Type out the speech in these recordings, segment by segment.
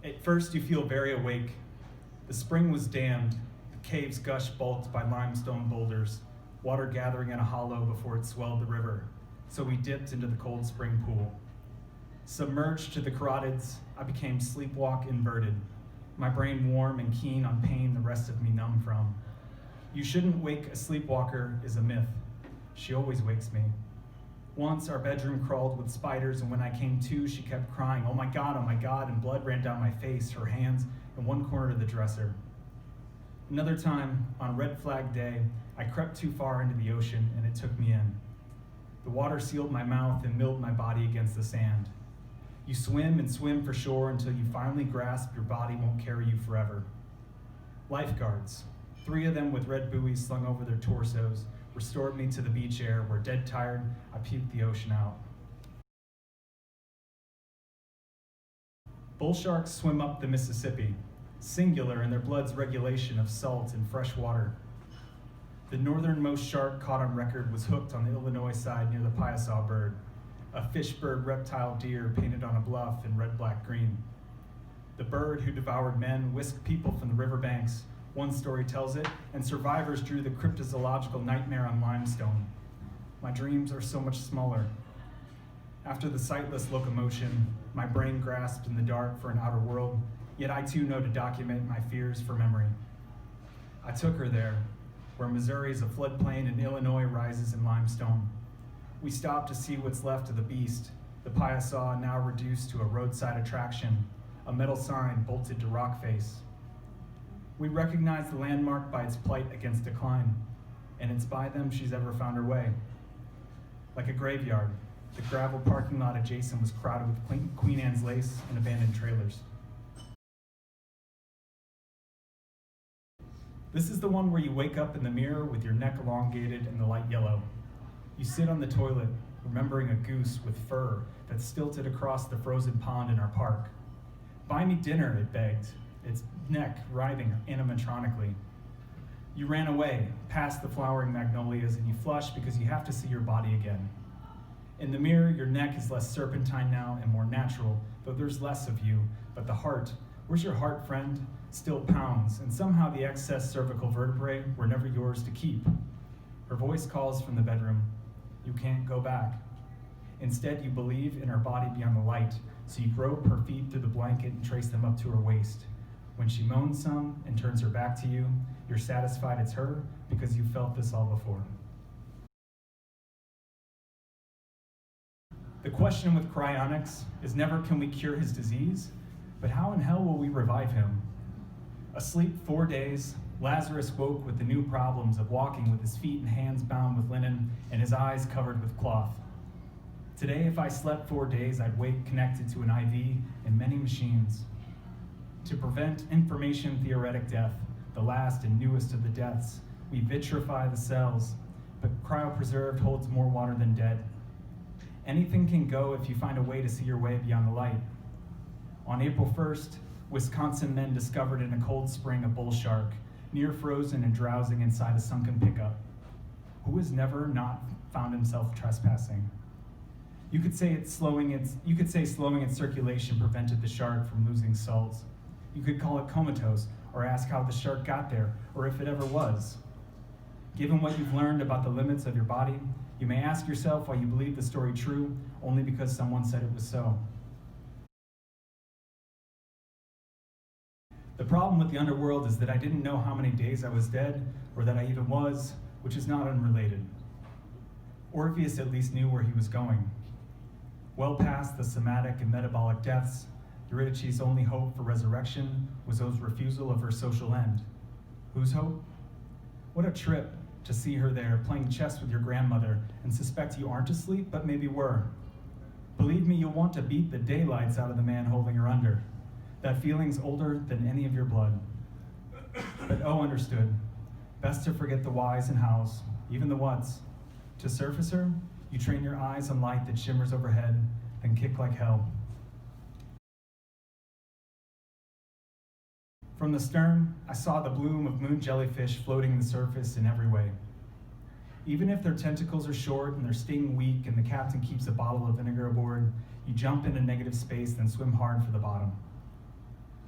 At first you feel very awake. The spring was dammed, the caves gushed bulked by limestone boulders, water gathering in a hollow before it swelled the river, so we dipped into the cold spring pool. Submerged to the carotids, I became sleepwalk inverted, my brain warm and keen on pain the rest of me numb from. You shouldn't wake a sleepwalker is a myth. She always wakes me. Once our bedroom crawled with spiders, and when I came to, she kept crying, oh my God, and blood ran down my face, her hands in one corner of the dresser. Another time, on red flag day, I crept too far into the ocean and it took me in. The water sealed my mouth and milled my body against the sand. You swim and swim for shore until you finally grasp your body won't carry you forever. Lifeguards, 3 of them with red buoys slung over their torsos, restored me to the beach air where, dead tired, I puked the ocean out. Bull sharks swim up the Mississippi, singular in their blood's regulation of salt and fresh water. The northernmost shark caught on record was hooked on the Illinois side near the Piasaw bird, a fish-bird reptile deer painted on a bluff in red, black, green. The bird who devoured men whisked people from the riverbanks, one story tells it, and survivors drew the cryptozoological nightmare on limestone. My dreams are so much smaller. After the sightless locomotion, my brain grasped in the dark for an outer world, yet I too know to document my fears for memory. I took her there, where Missouri is a floodplain and Illinois rises in limestone. We stopped to see what's left of the beast, the Piasaw now reduced to a roadside attraction, a metal sign bolted to rock face. We recognize the landmark by its plight against decline, and it's by them she's ever found her way. Like a graveyard, the gravel parking lot adjacent was crowded with Queen Anne's lace and abandoned trailers. This is the one where you wake up in the mirror with your neck elongated and the light yellow. You sit on the toilet, remembering a goose with fur that stilted across the frozen pond in our park. Buy me dinner, it begged, its neck writhing animatronically. You ran away, past the flowering magnolias, and you flush because you have to see your body again. In the mirror, your neck is less serpentine now and more natural, though there's less of you, but the heart, where's your heart, friend? Still pounds, and somehow the excess cervical vertebrae were never yours to keep. Her voice calls from the bedroom. You can't go back. Instead, you believe in her body beyond the light, so you grope her feet through the blanket and trace them up to her waist. When she moans some and turns her back to you, you're satisfied it's her because you felt this all before. The question with cryonics is never can we cure his disease, but how in hell will we revive him? Asleep 4 days, Lazarus woke with the new problems of walking with his feet and hands bound with linen and his eyes covered with cloth. Today, if I slept 4 days, I'd wake connected to an IV and many machines. To prevent information theoretic death, the last and newest of the deaths, we vitrify the cells, but cryopreserved holds more water than dead. Anything can go if you find a way to see your way beyond the light. On April 1st, Wisconsin men discovered in a cold spring a bull shark, near frozen and drowsing inside a sunken pickup. Who has never not found himself trespassing? You could say slowing its circulation prevented the shark from losing salts. You could call it comatose, or ask how the shark got there, or if it ever was. Given what you've learned about the limits of your body, you may ask yourself why you believe the story true only because someone said it was so. The problem with the underworld is that I didn't know how many days I was dead, or that I even was, which is not unrelated. Orpheus at least knew where he was going. Well past the somatic and metabolic deaths, Eurydice's only hope for resurrection was O's refusal of her social end. Whose hope? What a trip to see her there playing chess with your grandmother and suspect you aren't asleep, but maybe were. Believe me, you'll want to beat the daylights out of the man holding her under. That feeling's older than any of your blood. But O understood. Best to forget the whys and hows, even the whats. To surface her, you train your eyes on light that shimmers overhead, then kick like hell. From the stern, I saw the bloom of moon jellyfish floating the surface in every way. Even if their tentacles are short and their sting weak and the captain keeps a bottle of vinegar aboard, you jump into negative space, then swim hard for the bottom.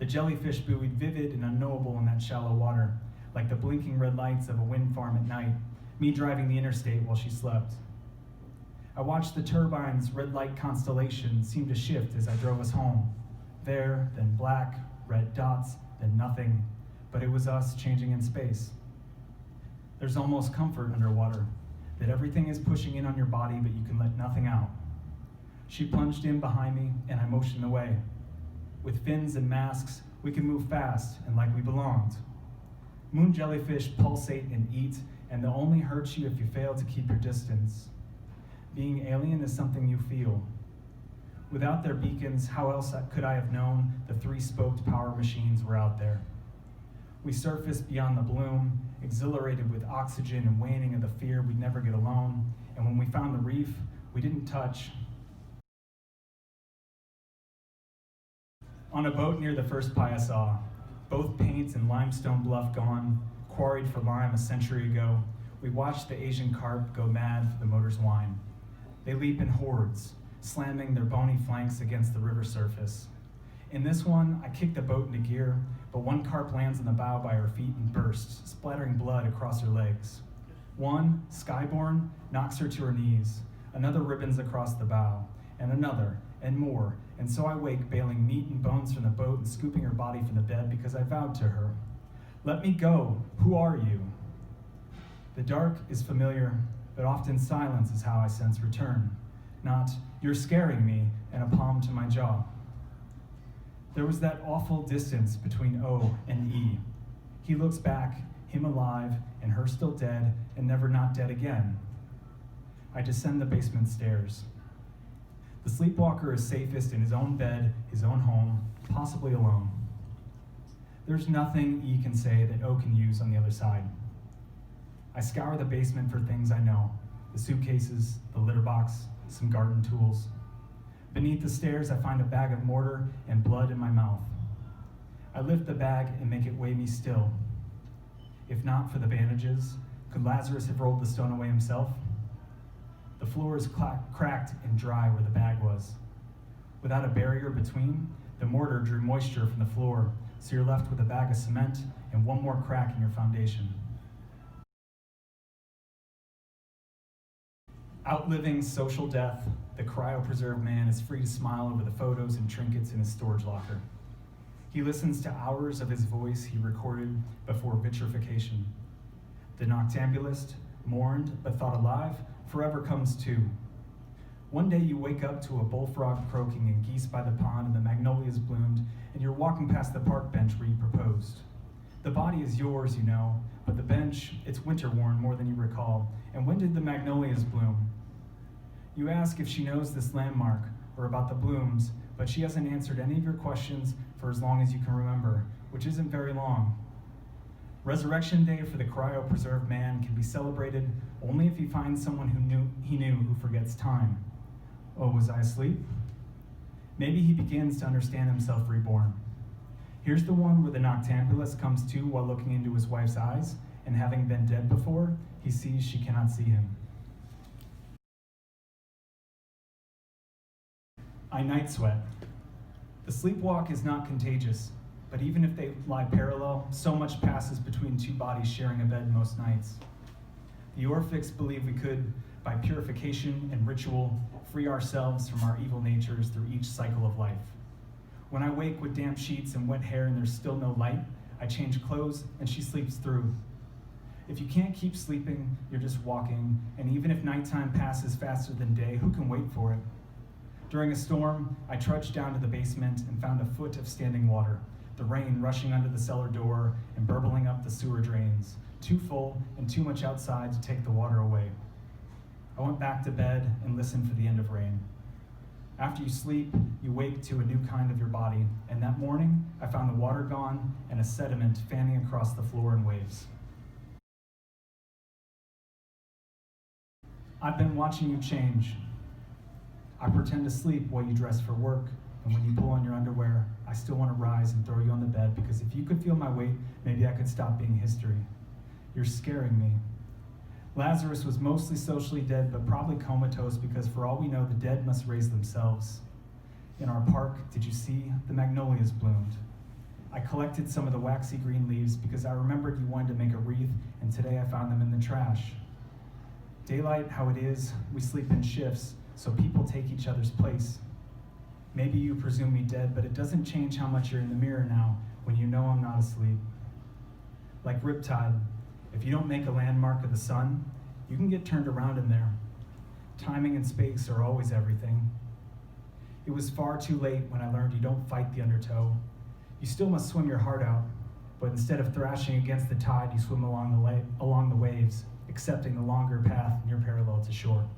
The jellyfish buoyed vivid and unknowable in that shallow water, like the blinking red lights of a wind farm at night, me driving the interstate while she slept. I watched the turbine's red light constellation seem to shift as I drove us home. There, then black, red dots, then nothing, but it was us changing in space. There's almost comfort underwater, that everything is pushing in on your body, but you can let nothing out. She plunged in behind me, and I motioned away. With fins and masks, we can move fast and like we belonged. Moon jellyfish pulsate and eat, and they'll only hurt you if you fail to keep your distance. Being alien is something you feel. Without their beacons, how else could I have known the three-spoked power machines were out there? We surfaced beyond the bloom, exhilarated with oxygen and waning of the fear we'd never get alone, and when we found the reef, we didn't touch. On a boat near the first pie I saw, both paint and limestone bluff gone, quarried for lime a century ago, we watched the Asian carp go mad for the motor's whine. They leap in hordes, slamming their bony flanks against the river surface. In this one, I kick the boat into gear, but one carp lands on the bow by her feet and bursts, splattering blood across her legs. One, skyborn, knocks her to her knees. Another ribbons across the bow, and another, and more, and so I wake, bailing meat and bones from the boat and scooping her body from the bed because I vowed to her. Let me go, who are you? The dark is familiar, but often silence is how I sense return. Not, you're scaring me, and a palm to my jaw. There was that awful distance between O and E. He looks back, him alive, and her still dead, and never not dead again. I descend the basement stairs. The sleepwalker is safest in his own bed, his own home, possibly alone. There's nothing E can say that O can use on the other side. I scour the basement for things I know, the suitcases, the litter box, some garden tools. Beneath the stairs, I find a bag of mortar and blood in my mouth. I lift the bag and make it weigh me still. If not for the bandages, could Lazarus have rolled the stone away himself? The floor is cracked and dry where the bag was. Without a barrier between, the mortar drew moisture from the floor, so you're left with a bag of cement and one more crack in your foundation. Outliving social death, the cryopreserved man is free to smile over the photos and trinkets in his storage locker. He listens to hours of his voice he recorded before vitrification. The noctambulist, mourned but thought alive, forever comes too. One day you wake up to a bullfrog croaking and geese by the pond and the magnolias bloomed, and you're walking past the park bench where you proposed. The body is yours, you know, but the bench, it's winter-worn more than you recall. And when did the magnolias bloom? You ask if she knows this landmark or about the blooms, but she hasn't answered any of your questions for as long as you can remember, which isn't very long. Resurrection Day for the cryopreserved man can be celebrated only if he finds someone he knew who forgets time. Oh, was I asleep? Maybe he begins to understand himself reborn. Here's the one where the noctambulist comes to while looking into his wife's eyes, and having been dead before, he sees she cannot see him. I night sweat. The sleepwalk is not contagious, but even if they lie parallel, so much passes between two bodies sharing a bed most nights. The Orphics believe we could, by purification and ritual, free ourselves from our evil natures through each cycle of life. When I wake with damp sheets and wet hair and there's still no light, I change clothes and she sleeps through. If you can't keep sleeping, you're just walking, and even if nighttime passes faster than day, who can wait for it? During a storm, I trudged down to the basement and found a foot of standing water, the rain rushing under the cellar door and burbling up the sewer drains, too full and too much outside to take the water away. I went back to bed and listened for the end of rain. After you sleep, you wake to a new kind of your body, and that morning, I found the water gone and a sediment fanning across the floor in waves. I've been watching you change. I pretend to sleep while you dress for work, and when you pull on your underwear, I still want to rise and throw you on the bed, because if you could feel my weight, maybe I could stop being history. You're scaring me. Lazarus was mostly socially dead, but probably comatose, because for all we know, the dead must raise themselves. In our park, did you see? The magnolias bloomed. I collected some of the waxy green leaves because I remembered you wanted to make a wreath, and today I found them in the trash. Daylight, how it is, we sleep in shifts, so people take each other's place. Maybe you presume me dead, but it doesn't change how much you're in the mirror now when you know I'm not asleep. Like Riptide, if you don't make a landmark of the sun, you can get turned around in there. Timing and space are always everything. It was far too late when I learned you don't fight the undertow. You still must swim your heart out, but instead of thrashing against the tide, you swim along the waves, accepting the longer path near parallel to shore.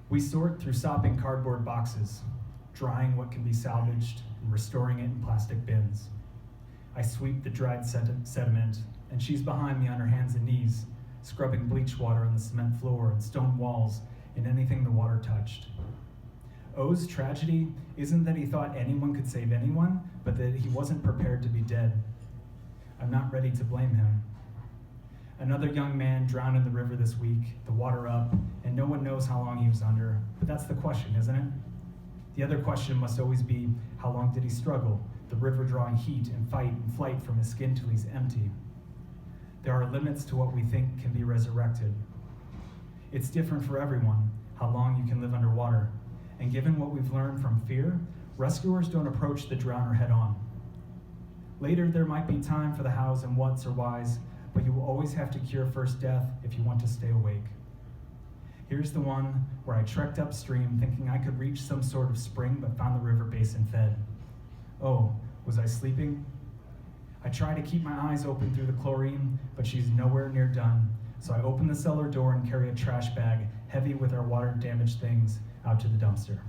We sort through sopping cardboard boxes, drying what can be salvaged and restoring it in plastic bins. I sweep the dried sediment, and she's behind me on her hands and knees, scrubbing bleach water on the cement floor and stone walls and anything the water touched. O's tragedy isn't that he thought anyone could save anyone, but that he wasn't prepared to be dead. I'm not ready to blame him. Another young man drowned in the river this week, the water up, and no one knows how long he was under. But that's the question, isn't it? The other question must always be, how long did he struggle? The river drawing heat and fight and flight from his skin till he's empty. There are limits to what we think can be resurrected. It's different for everyone, how long you can live underwater. And given what we've learned from fear, rescuers don't approach the drowner head on. Later, there might be time for the hows and whats or whys, but you will always have to cure first death if you want to stay awake. Here's the one where I trekked upstream thinking I could reach some sort of spring but found the river basin fed. Oh, was I sleeping? I try to keep my eyes open through the chlorine, but she's nowhere near done, so I open the cellar door and carry a trash bag heavy with our water-damaged things out to the dumpster.